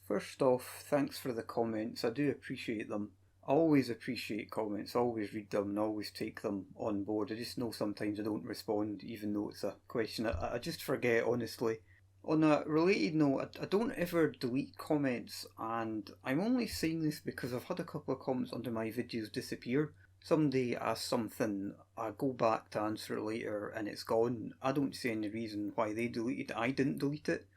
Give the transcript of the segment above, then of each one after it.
First off, thanks for the comments. I do appreciate them. I always appreciate comments, I always read them and always take them on board. I just know sometimes I don't respond, even though it's a question I just forget, honestly. On a related note, I don't ever delete comments, and I'm only saying this because I've had a couple of comments under my videos disappear. Somebody asks something, I go back to answer it later, and it's gone. I don't see any reason why they deleted it. I didn't delete it.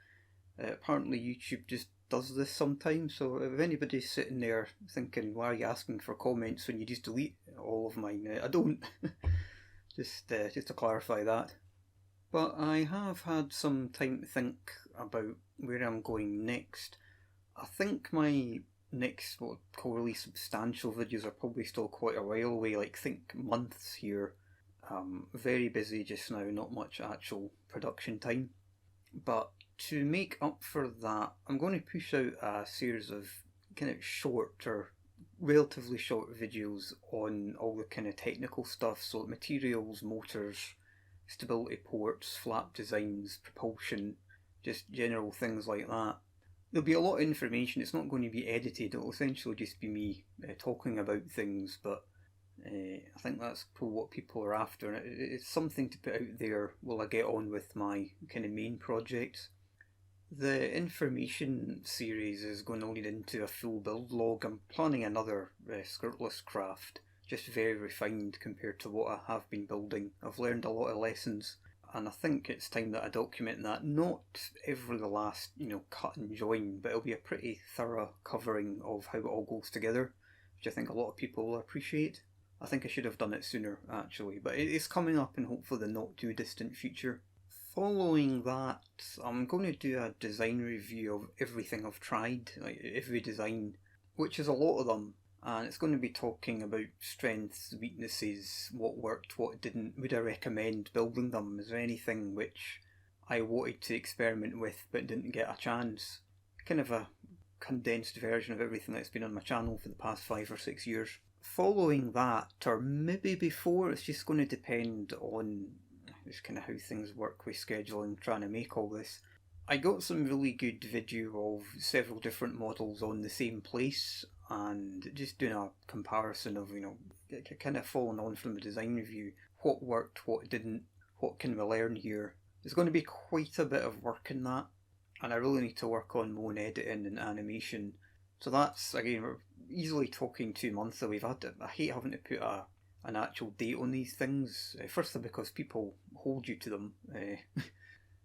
Apparently, YouTube just does this sometimes. So if anybody's sitting there thinking, "Why are you asking for comments when you just delete all of mine?" I don't. just to clarify that. But I have had some time to think about where I'm going next. I think my next what I'd call really substantial videos are probably still quite a while away. Like think months here. Very busy just now. Not much actual production time. But to make up for that, I'm going to push out a series of kind of short or relatively short videos on all the kind of technical stuff, so materials, motors, stability ports, flap designs, propulsion, just general things like that. There'll be a lot of information, it's not going to be edited, it'll essentially just be me talking about things, but I think that's probably what people are after, and it's something to put out there while I get on with my kind of main projects. The information series is going to lead into a full build log. I'm planning another skirtless craft, just very refined compared to what I have been building. I've learned a lot of lessons, and I think it's time that I document that. Not every the last, cut and join, but it'll be a pretty thorough covering of how it all goes together, which I think a lot of people will appreciate. I think I should have done it sooner, actually, but it is coming up in hopefully the not too distant future. Following that, I'm going to do a design review of everything I've tried, like every design, which is a lot of them, and it's going to be talking about strengths, weaknesses, what worked, what didn't, would I recommend building them, is there anything which I wanted to experiment with but didn't get a chance. Kind of a condensed version of everything that's been on my channel for the past 5 or 6 years. Following that, or maybe before, it's just going to depend on just kind of how things work with scheduling, trying to make all this. I got some really good video of several different models on the same place, and just doing a comparison of, kind of following on from the design review, what worked, what didn't, what can we learn here. There's going to be quite a bit of work in that, and I really need to work on more editing and animation. So that's, again, we're easily talking 2 months away. I hate having to put an actual date on these things. Firstly, because people hold you to them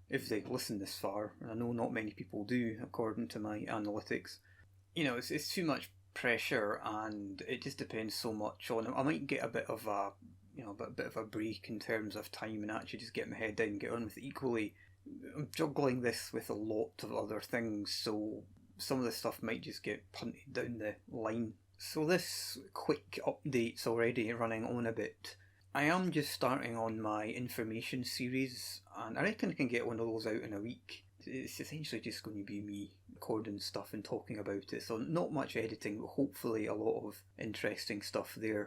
if they listen this far, and I know not many people do, according to my analytics. It's too much pressure, and it just depends so much on it. I might get a bit of a bit of a break in terms of time and actually just get my head down and get on with it. Equally, I'm juggling this with a lot of other things, so some of the stuff might just get punted down the line. So this quick update's already running on a bit. I am just starting on my information series, and I reckon I can get one of those out in a week. It's essentially just going to be me recording stuff and talking about it, so not much editing, but hopefully a lot of interesting stuff there.